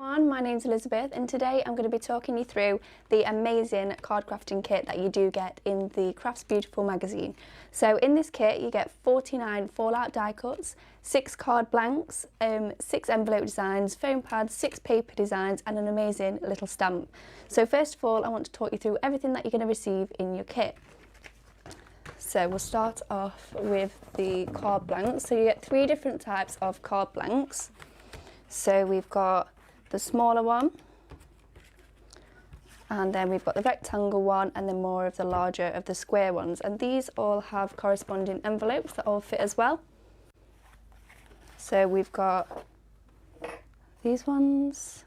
My name's Elizabeth and today I'm going to be talking you through the amazing card crafting kit that you do get in the Crafts Beautiful magazine. So in this kit you get 49 fallout die cuts, 6 card blanks, 6 envelope designs, foam pads, 6 paper designs and an amazing little stamp. So first of all I want to talk you through everything that you're going to receive in your kit. So we'll start off with the card blanks. So you get 3 different types of card blanks. So we've got the smaller one, and then we've got the rectangle one, and then more of the larger of the square ones, and these all have corresponding envelopes that all fit as well. So we've got these ones,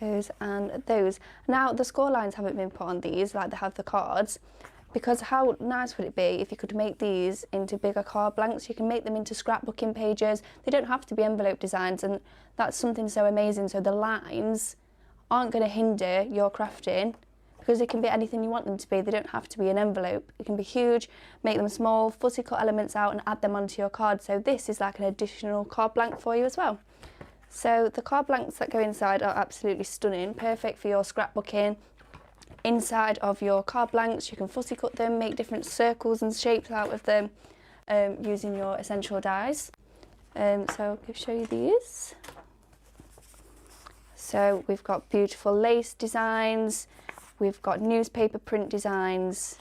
those and those. Now the score lines haven't been put on these like they have the cards, because how nice would it be if you could make these into bigger card blanks? You can make them into scrapbooking pages. They don't have to be envelope designs, and that's something so amazing. So the lines aren't going to hinder your crafting because they can be anything you want them to be. They don't have to be an envelope. It can be huge, make them small, fussy cut elements out and add them onto your card. So this is like an additional card blank for you as well. So the card blanks that go inside are absolutely stunning, perfect for your scrapbooking. Inside of your card blanks you can fussy cut them, make different circles and shapes out of them using your essential dies. So I'll show you these. So we've got beautiful lace designs, we've got newspaper print designs,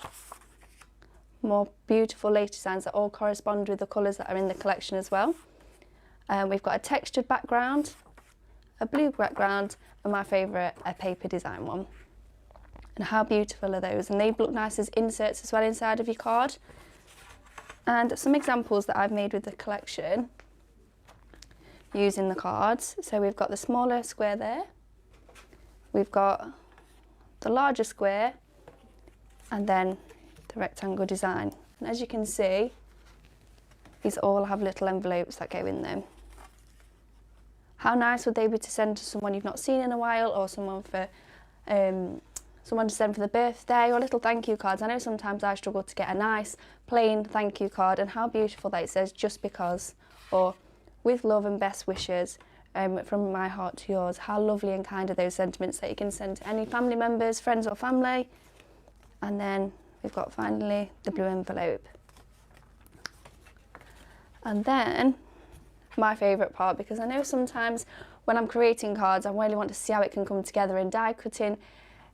more beautiful lace designs that all correspond with the colours that are in the collection as well. We've got a textured background, a blue background, and my favourite, a paper design one. And how beautiful are those? And they look nice as inserts as well inside of your card. And some examples that I've made with the collection using the cards. So we've got the smaller square there, we've got the larger square, and then the rectangle design. And as you can see, these all have little envelopes that go in them. How nice would they be to send to someone you've not seen in a while, or someone to send for the birthday, or little thank you cards. I know sometimes I struggle to get a nice plain thank you card, and how beautiful that it says just because, or with love and best wishes, from my heart to yours. How lovely and kind are those sentiments that you can send to any family members, friends or family. And then we've got finally the blue envelope. And then my favourite part, because I know sometimes when I'm creating cards I really want to see how it can come together, in die cutting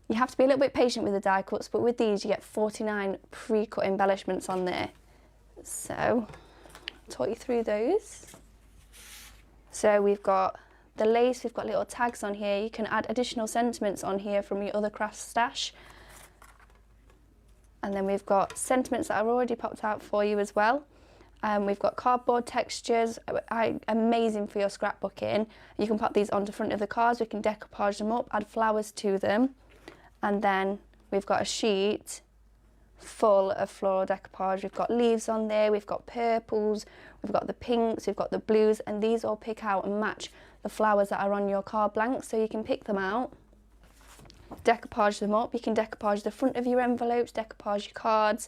you have to be a little bit patient with the die cuts, but with these you get 49 pre-cut embellishments on there. So I'll talk you through those. So we've got the lace, we've got little tags on here. You can add additional sentiments on here from your other craft stash. And then we've got sentiments that are already popped out for you as well. We've got cardboard textures, amazing for your scrapbooking. You can pop these on the front of the cards, we can decoupage them up, add flowers to them. And then we've got a sheet full of floral decoupage. We've got leaves on there, we've got purples, we've got the pinks, we've got the blues, and these all pick out and match the flowers that are on your card blanks. So you can pick them out, decoupage them up. You can decoupage the front of your envelopes, decoupage your cards,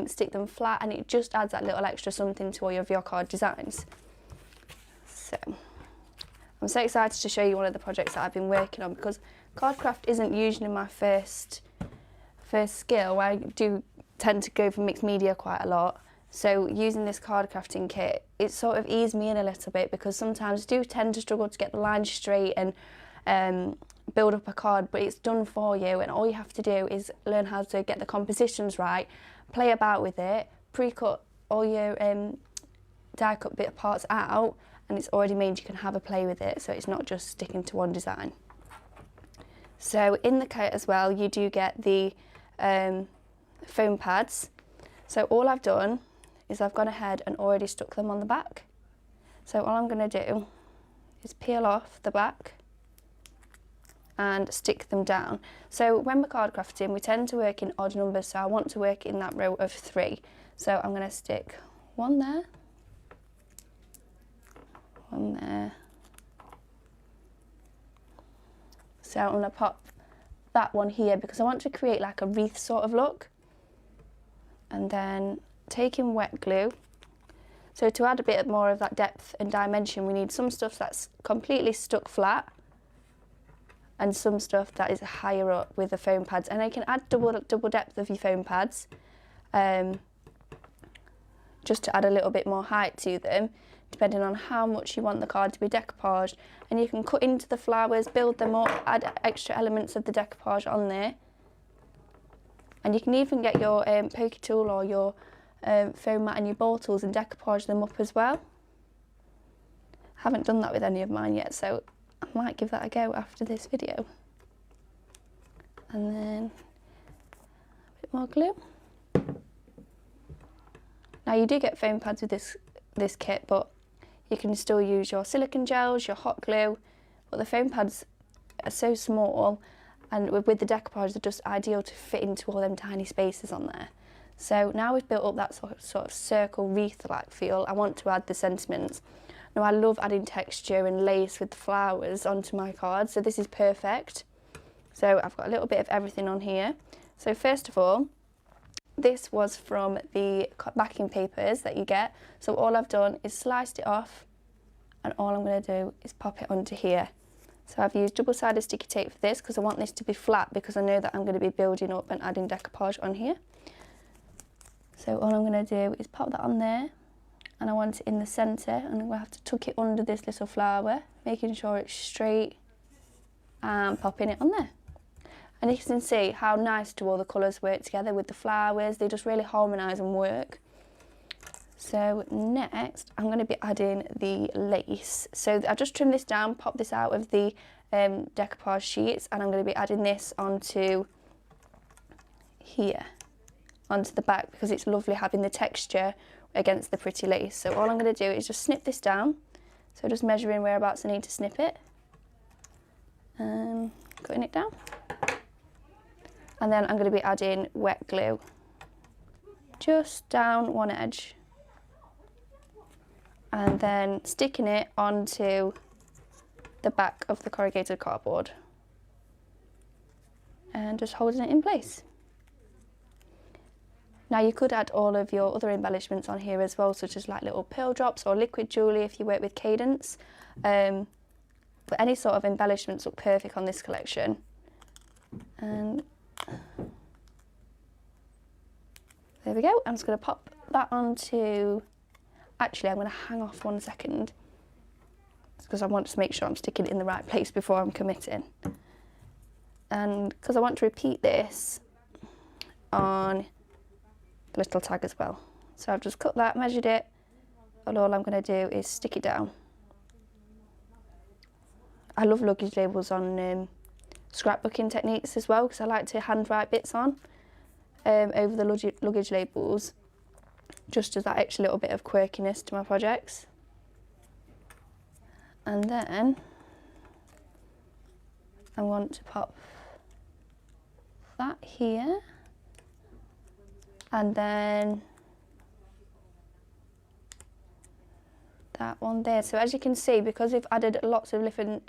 stick them flat, and it just adds that little extra something to all of your card designs. So I'm so excited to show you one of the projects that I've been working on, because cardcraft isn't usually my first skill. I do tend to go for mixed media quite a lot. So using this card crafting kit, it sort of eased me in a little bit, because sometimes I do tend to struggle to get the lines straight and build up a card, but it's done for you, and all you have to do is learn how to get the compositions right, play about with it, pre-cut all your die cut bit parts out, and it's already made. You can have a play with it, so it's not just sticking to one design. So in the kit as well you do get the foam pads. So all I've done is I've gone ahead and already stuck them on the back. So all I'm going to do is peel off the back and stick them down. So when we're card crafting we tend to work in odd numbers, so I want to work in that row of 3. So I'm going to stick one there, one there. So I'm going to pop that one here because I want to create like a wreath sort of look. And then taking wet glue, So to add a bit more of that depth and dimension, we need some stuff that's completely stuck flat and some stuff that is higher up with the foam pads. And you can add double depth of your foam pads, just to add a little bit more height to them, depending on how much you want the card to be decoupaged. And you can cut into the flowers, build them up, add extra elements of the decoupage on there. And you can even get your poker tool or your foam mat and your ball tools and decoupage them up as well. Haven't done that with any of mine yet, so I might give that a go after this video. And then a bit more glue. Now you do get foam pads with this kit, but you can still use your silicone gels, your hot glue, but the foam pads are so small, and with the decoupage they're just ideal to fit into all them tiny spaces on there. So now we've built up that sort of circle wreath-like feel, I want to add the sentiments. Now I love adding texture and lace with the flowers onto my cards, so this is perfect. So I've got a little bit of everything on here. So first of all, this was from the backing papers that you get. So all I've done is sliced it off, and all I'm going to do is pop it onto here. So I've used double-sided sticky tape for this because I want this to be flat, because I know that I'm going to be building up and adding decoupage on here. So all I'm going to do is pop that on there, and I want it in the centre, and I'm going to have to tuck it under this little flower, making sure it's straight, and popping it on there. And you can see how nice do all the colours work together with the flowers. They just really harmonise and work. So next I'm going to be adding the lace. So I just trimmed this down, popped this out of the decoupage sheets, and I'm going to be adding this onto here, onto the back, because it's lovely having the texture against the pretty lace. So all I'm going to do is just snip this down. So just measuring whereabouts I need to snip it, and cutting it down. And then I'm going to be adding wet glue just down one edge, and then sticking it onto the back of the corrugated cardboard and just holding it in place. Now you could add all of your other embellishments on here as well, such as like little pearl drops or liquid jewellery if you work with cadence, but any sort of embellishments look perfect on this collection. And there we go. I'm just going to pop that onto, actually I'm going to hang off 1 second because I want to make sure I'm sticking it in the right place before I'm committing, and because I want to repeat this on the little tag as well. So I've just cut that, measured it, and all I'm going to do is stick it down. I love luggage labels on scrapbooking techniques as well, because I like to handwrite bits on over the luggage labels, just as that extra little bit of quirkiness to my projects. And then I want to pop that here, and then that one there. So as you can see, because we've added lots of different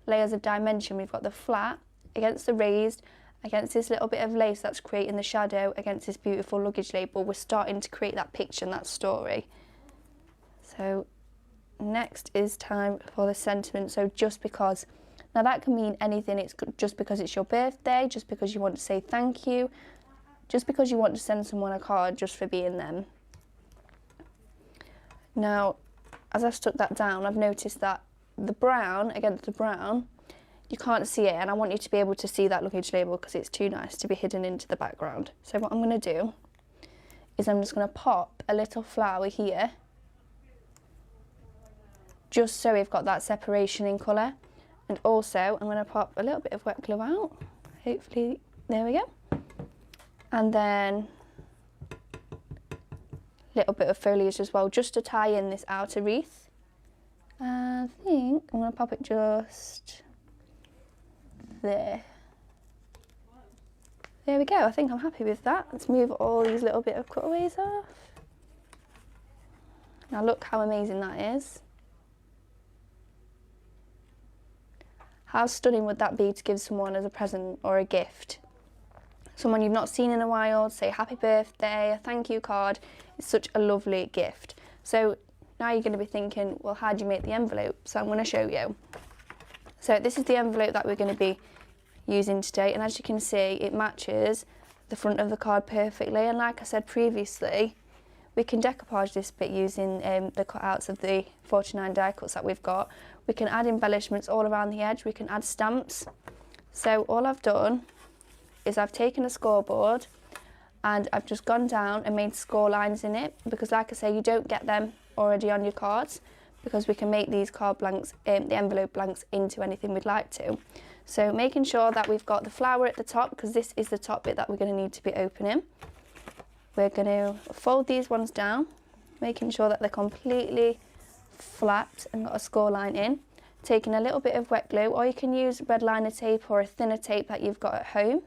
layers of dimension, we've got the flat against the raised, against this little bit of lace that's creating the shadow, against this beautiful luggage label. We're starting to create that picture and that story. So next is time for the sentiment. So just because, now that can mean anything. It's just because it's your birthday, just because you want to say thank you, just because you want to send someone a card just for being them. Now, as I've stuck that down, I've noticed that the brown against the brown, you can't see it, and I want you to be able to see that luggage label because it's too nice to be hidden into the background. So what I'm going to do is I'm just going to pop a little flower here, just so we've got that separation in colour. And also I'm going to pop a little bit of wet glue out, hopefully, there we go. And then a little bit of foliage as well, just to tie in this outer wreath. I think I'm going to pop it just there. There we go. I think I'm happy with that. Let's move all these little bit of cutaways off. Now look how amazing that is. How stunning would that be to give someone as a present or a gift? Someone you've not seen in a while, say happy birthday, a thank you card. It's such a lovely gift. So now you're going to be thinking, well, how do you make the envelope? So I'm going to show you. So this is the envelope that we're going to be using today, and as you can see, it matches the front of the card perfectly. And like I said previously, we can decoupage this bit using the cutouts of the 49 die cuts that we've got. We can add embellishments all around the edge. We can add stamps. So all I've done is I've taken a scoreboard and I've just gone down and made score lines in it, because like I say, you don't get them already on your cards, because we can make these card blanks, the envelope blanks, into anything we'd like to. So making sure that we've got the flower at the top, because this is the top bit that we're going to need to be opening. We're going to fold these ones down, making sure that they're completely flat and got a score line in. Taking a little bit of wet glue, or you can use red liner tape or a thinner tape that you've got at home.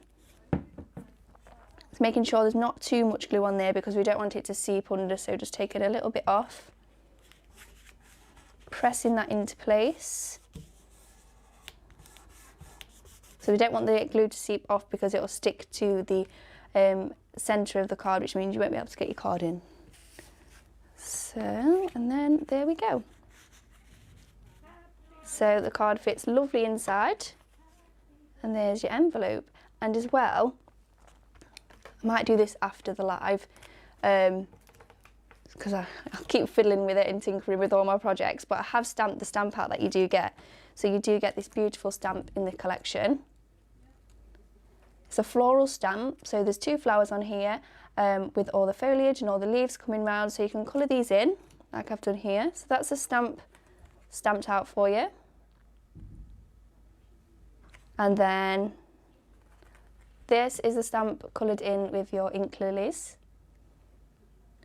It's making sure there's not too much glue on there, because we don't want it to seep under, so just taking a little bit off. Pressing that into place. So we don't want the glue to seep off, because it will stick to the centre of the card, which means you won't be able to get your card in. So, and then there we go. So the card fits lovely inside, and there's your envelope. And as well, I might do this after the live, because I'll keep fiddling with it and tinkering with all my projects, but I have stamped the stamp out that you do get. So you do get this beautiful stamp in the collection. It's a floral stamp, so there's 2 flowers on here with all the foliage and all the leaves coming round, so you can colour these in like I've done here. So that's a stamp stamped out for you. And then this is a stamp coloured in with your ink lilies.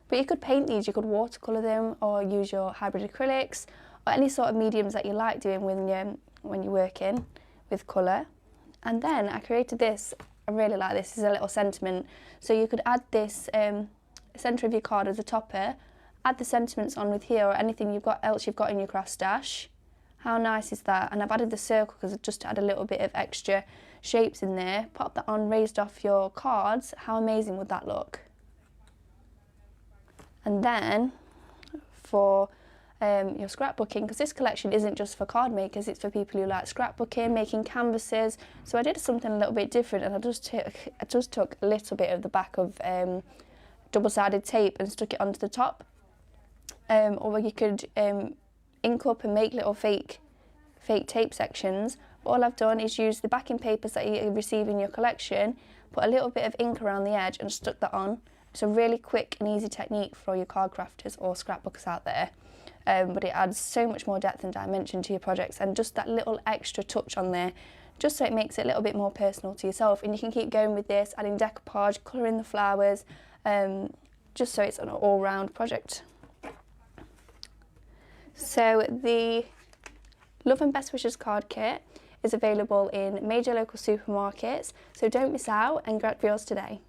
But you could paint these, you could watercolour them, or use your hybrid acrylics, or any sort of mediums that you like doing when you're working with colour. And then I created this. I really like this. This is a little sentiment. So you could add this centre of your card as a topper, add the sentiments on with here, or anything else you've got in your craft stash. How nice is that? And I've added the circle because just to add a little bit of extra shapes in there. Pop that on, raised off your cards. How amazing would that look? And then for your scrapbooking, because this collection isn't just for card makers, it's for people who like scrapbooking, making canvases. So I did something a little bit different, and I just took a little bit of the back of double-sided tape and stuck it onto the top. Or you could ink up and make little fake tape sections. But all I've done is use the backing papers that you receive in your collection, put a little bit of ink around the edge and stuck that on. It's a really quick and easy technique for your card crafters or scrapbookers out there. But it adds so much more depth and dimension to your projects, and just that little extra touch on there, just so it makes it a little bit more personal to yourself. And you can keep going with this, adding decoupage, colouring the flowers, just so it's an all-round project. So the Love and Best Wishes card kit is available in major local supermarkets, so don't miss out and grab yours today.